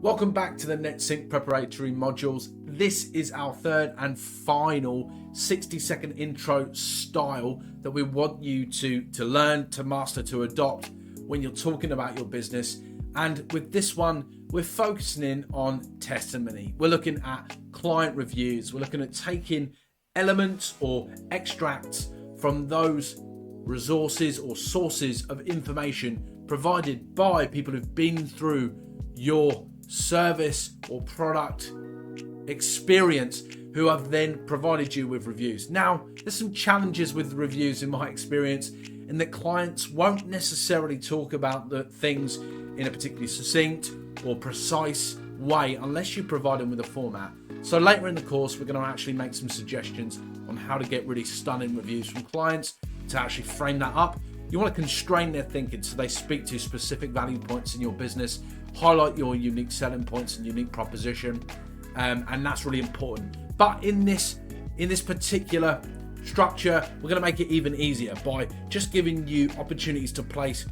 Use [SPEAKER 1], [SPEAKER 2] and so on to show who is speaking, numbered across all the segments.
[SPEAKER 1] Welcome back to the NetSync preparatory modules. This is our third and final 60-second intro style that we want you to learn, to master, to adopt when you're talking about your business. And with this one, we're focusing in on testimony. We're looking at client reviews. We're looking at taking elements or extracts from those resources or sources of information provided by people who've been through your service or product experience, who have then provided you with reviews. Now, there's some challenges with reviews in my experience, in that clients won't necessarily talk about the things in a particularly succinct or precise way unless you provide them with a format. So later in the course, we're going to actually make some suggestions on how to get really stunning reviews from clients to actually frame that up. You want to constrain their thinking so they speak to specific value points in your business, highlight your unique selling points and unique proposition, and that's really important. But in this particular structure, we're going to make it even easier by just giving you opportunities to place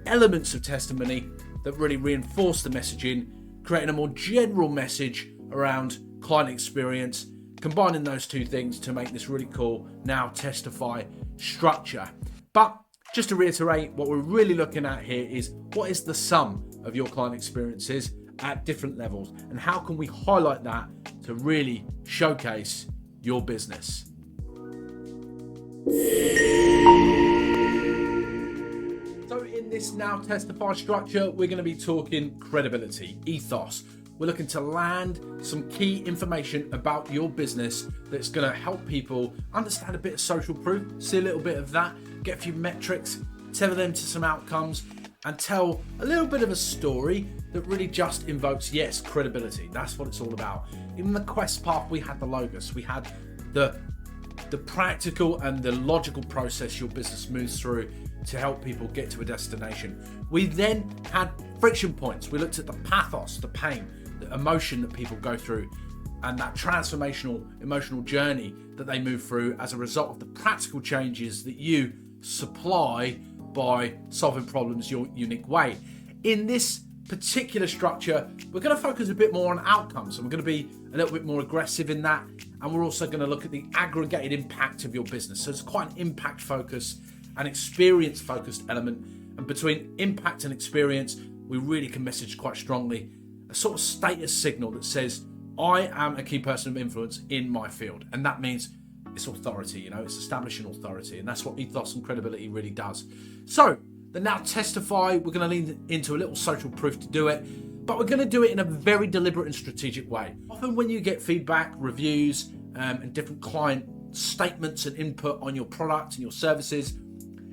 [SPEAKER 1] elements of testimony that really reinforce the messaging, creating a more general message around client experience, combining those two things to make this really cool NOW Testify structure. But just to reiterate, what we're really looking at here is what is the sum of your client experiences at different levels, and how can we highlight that to really showcase your business. So in this NOW Testify structure, we're going to be talking credibility, ethos. We're looking to land some key information about your business that's going to help people understand a bit of social proof, see a little bit of that, get a few metrics, tether them to some outcomes, and tell a little bit of a story that really just invokes, yes, credibility. That's what it's all about. In the quest path, we had the logos, we had the practical and the logical process your business moves through to help people get to a destination. We then had friction points. We looked at the pathos, the pain, the emotion that people go through, and that transformational emotional journey that they move through as a result of the practical changes that you supply by solving problems your unique way. In this particular structure, we're going to focus a bit more on outcomes, and we're going to be a little bit more aggressive in that, and we're also going to look at the aggregated impact of your business. So it's quite an impact focused and experience focused element, and between impact and experience, we really can message quite strongly a sort of status signal that says, I am a key person of influence in my field. And that means it's authority, it's establishing authority. And that's what ethos and credibility really does. So the NOW Testify, we're going to lean into a little social proof to do it, but we're going to do it in a very deliberate and strategic way. Often when you get feedback, reviews, and different client statements and input on your product and your services,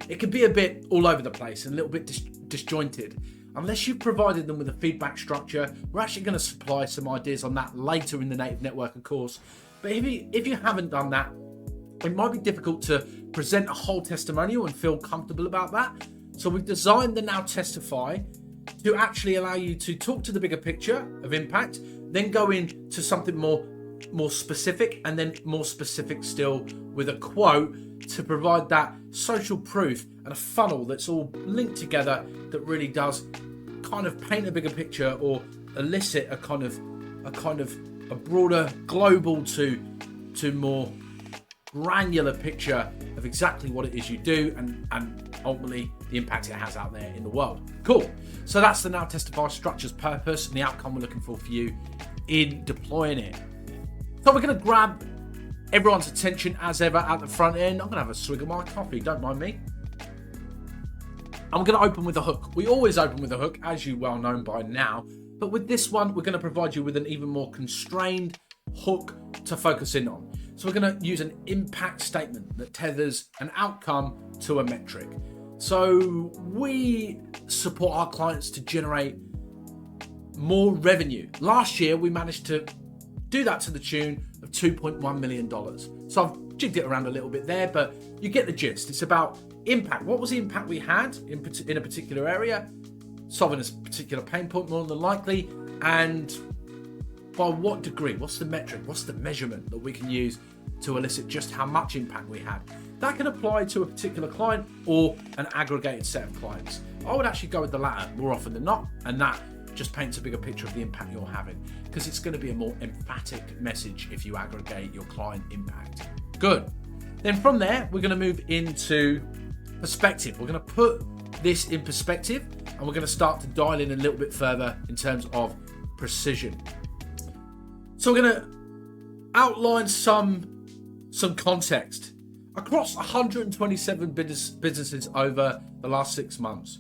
[SPEAKER 1] it can be a bit all over the place and a little bit disjointed. Unless you've provided them with a feedback structure, we're actually going to supply some ideas on that later in the Native Networker course. But if you haven't done that, it might be difficult to present a whole testimonial and feel comfortable about that. So we've designed the NOW Testify to actually allow you to talk to the bigger picture of impact, then go into something more specific, and then more specific still with a quote to provide that social proof and a funnel that's all linked together that really does kind of paint a bigger picture or elicit a broader global to more granular picture of exactly what it is you do and ultimately the impact it has out there in the world. Cool. So that's the NOW Testify structure's purpose and the outcome we're looking for you in deploying it. So we're going to grab everyone's attention as ever at the front end. I'm going to have a swig of my coffee, don't mind me. I'm going to open with a hook. We always open with a hook, as you well know by now. But with this one, we're going to provide you with an even more constrained hook to focus in on. So we're going to use an impact statement that tethers an outcome to a metric. So we support our clients to generate more revenue. Last year, we managed to do that to the tune of $2.1 million. So I've jigged it around a little bit there, but you get the gist. It's about impact. What was the impact we had in a particular area? Solving a particular pain point more than likely. And by what degree? What's the metric? What's the measurement that we can use to elicit just how much impact we had? That can apply to a particular client or an aggregated set of clients. I would actually go with the latter more often than not, and that just paints a bigger picture of the impact you're having, because it's going to be a more emphatic message if you aggregate your client impact. Good. Then from there, we're going to move into perspective. We're going to put this in perspective, and we're going to start to dial in a little bit further in terms of precision. So we're going to outline some context. Across 127 businesses over the last 6 months,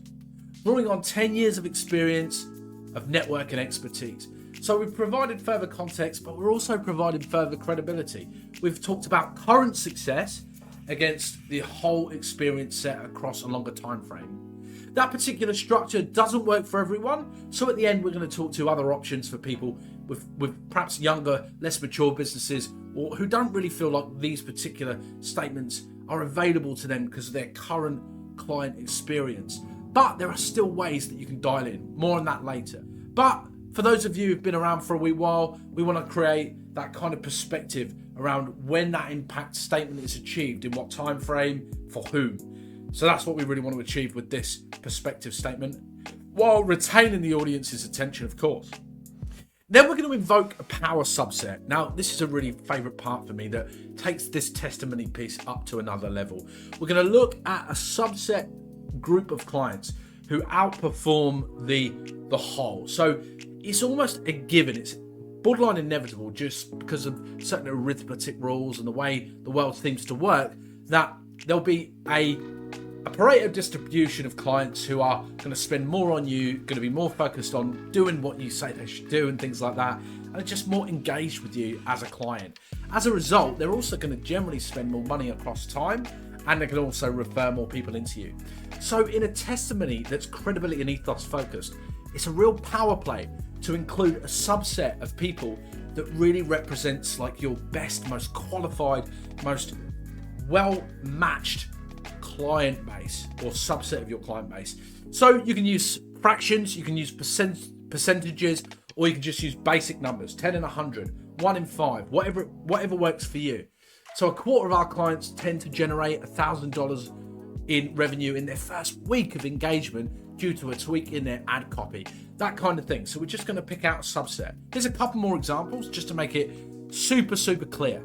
[SPEAKER 1] drawing on 10 years of experience of network and expertise. So we've provided further context, but we're also providing further credibility. We've talked about current success against the whole experience set across a longer time frame. That particular structure doesn't work for everyone, so at the end we're going to talk to other options for people with perhaps younger, less mature businesses, or who don't really feel like these particular statements are available to them because of their current client experience. But there are still ways that you can dial in. More on that later. But for those of you who've been around for a wee while, we want to create that kind of perspective around when that impact statement is achieved, in what time frame, for whom. So that's what we really want to achieve with this perspective statement, while retaining the audience's attention, of course. Then we're going to invoke a power subset. Now, this is a really favourite part for me that takes this testimony piece up to another level. We're going to look at a subset group of clients who outperform the whole. So it's almost a given. It's borderline inevitable, just because of certain arithmetic rules and the way the world seems to work, that there'll be a Pareto distribution of clients who are going to spend more on you, going to be more focused on doing what you say they should do and things like that, and are just more engaged with you as a client. As a result, they're also going to generally spend more money across time, and they can also refer more people into you. So in a testimony that's credibility and ethos focused, it's a real power play to include a subset of people that really represents like your best, most qualified, most well-matched client base, or subset of your client base. So you can use fractions, you can use percentages, or you can just use basic numbers, 10 and 100, 1 in 5, whatever works for you. So a quarter of our clients tend to generate $1,000 in revenue in their first week of engagement due to a tweak in their ad copy, that kind of thing. So we're just going to pick out a subset. Here's a couple more examples just to make it super clear.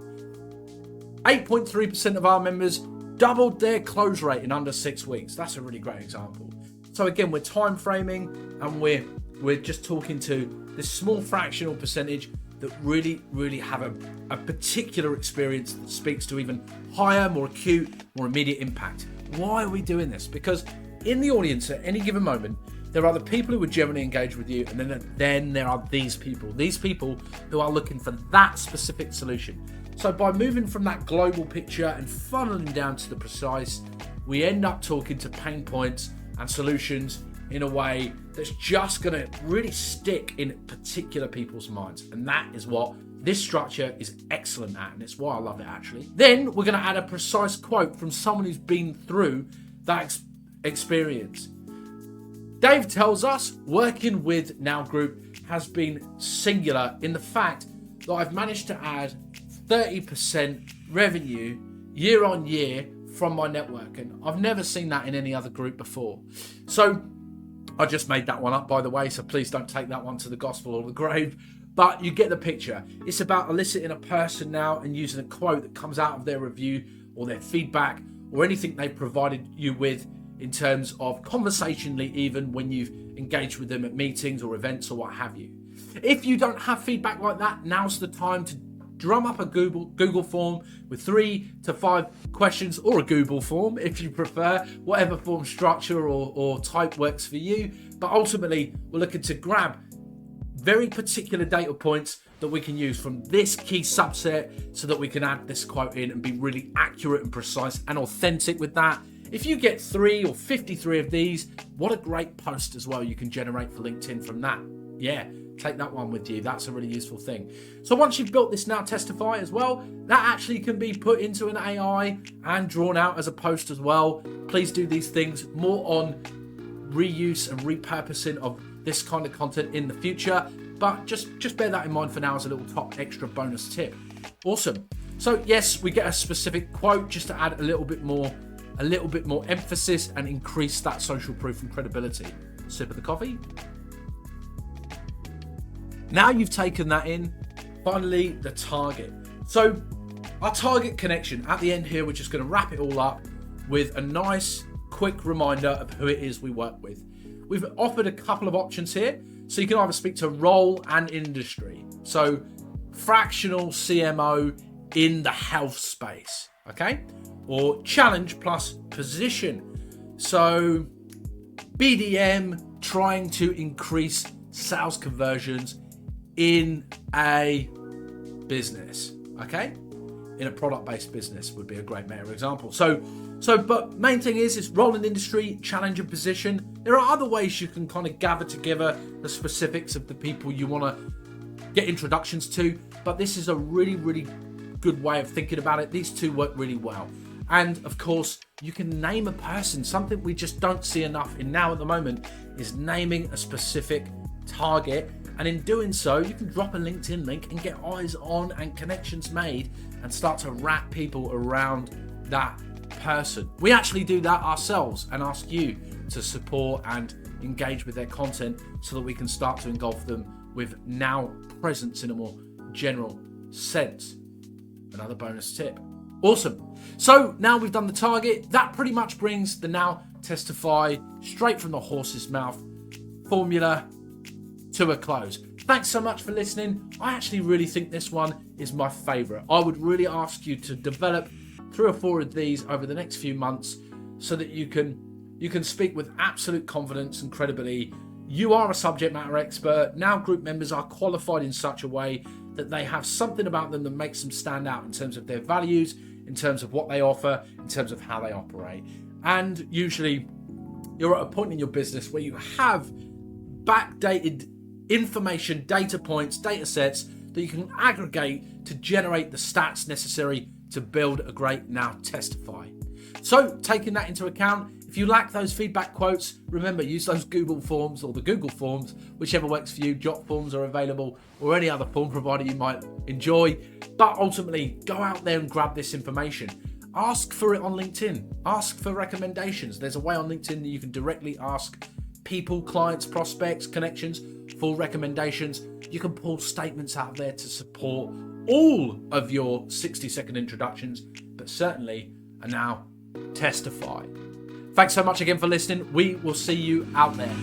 [SPEAKER 1] 8.3% of our members doubled their close rate in under 6 weeks. That's a really great example. So again, we're time framing, and we're just talking to this small fractional percentage that really have a particular experience that speaks to even higher, more acute, more immediate impact. Why are we doing this? Because in the audience at any given moment, there are the people who are generally engaged with you, and then there are these people who are looking for that specific solution. So by moving from that global picture and funneling down to the precise, we end up talking to pain points and solutions in a way that's just going to really stick in particular people's minds. And that is what this structure is excellent at, and it's why I love it, actually. Then we're going to add a precise quote from someone who's been through that experience. Dave tells us working with NOW Group has been singular in the fact that I've managed to add 30% revenue year on year from my network, and I've never seen that in any other group before. So I just made that one up, by the way, so please don't take that one to the gospel or the grave, but you get the picture. It's about eliciting a person now and using a quote that comes out of their review or their feedback or anything they provided you with in terms of conversationally, even when you've engaged with them at meetings or events or what have you. If you don't have feedback like that, now's the time to drum up a Google form with 3 to 5 questions, or a Google form if you prefer, whatever form structure or type works for you. But ultimately, we're looking to grab very particular data points that we can use from this key subset so that we can add this quote in and be really accurate and precise and authentic with that. If you get 3 or 53 of these, what a great post as well you can generate for LinkedIn from that. Yeah, take that one with you. That's a really useful thing. So once you've built this NOW Testify as well, that actually can be put into an AI and drawn out as a post as well. Please do these things, more on reuse and repurposing of this kind of content in the future. But just bear that in mind for now as a little top extra bonus tip. Awesome. So yes, we get a specific quote just to add a little bit more emphasis and increase that social proof and credibility. Sip of the coffee. Now you've taken that in, finally the target. So our target connection at the end here, we're just going to wrap it all up with a nice quick reminder of who it is we work with. We've offered a couple of options here. So you can either speak to role and industry. So fractional CMO in the health space, okay? Or challenge plus position. So BDM trying to increase sales conversions in a business, okay? In a product-based business would be a great meta example. But main thing is role in industry, challenge and position. There are other ways you can kind of gather together the specifics of the people you want to get introductions to, but this is a really, really good way of thinking about it. These two work really well. And of course, you can name a person. Something we just don't see enough in now at the moment is naming a specific target. And in doing so, you can drop a LinkedIn link and get eyes on and connections made and start to wrap people around that person. We actually do that ourselves and ask you to support and engage with their content so that we can start to engulf them with Now presence in a more general sense. Another bonus tip. Awesome. So now we've done the target. That pretty much brings the Now Testify straight from the horse's mouth formula to a close. Thanks so much for listening. I actually really think this one is my favorite. I would really ask you to develop 3 or 4 of these over the next few months so that you can speak with absolute confidence and credibility. You are a subject matter expert. Now group members are qualified in such a way that they have something about them that makes them stand out in terms of their values, in terms of what they offer, in terms of how they operate. And usually you're at a point in your business where you have backdated information, data points, data sets that you can aggregate to generate the stats necessary to build a great Now Testify. So taking that into account, if you lack those feedback quotes, remember, use those Google Forms or the Google Forms, whichever works for you. Jot Forms are available, or any other form provider you might enjoy. But ultimately, go out there and grab this information. Ask for it on LinkedIn. Ask for recommendations. There's a way on LinkedIn that you can directly ask people, clients, prospects, connections for recommendations. You can pull statements out of there to support all of your 60-second introductions, but certainly a Now Testify. Thanks so much again for listening. We will see you out there.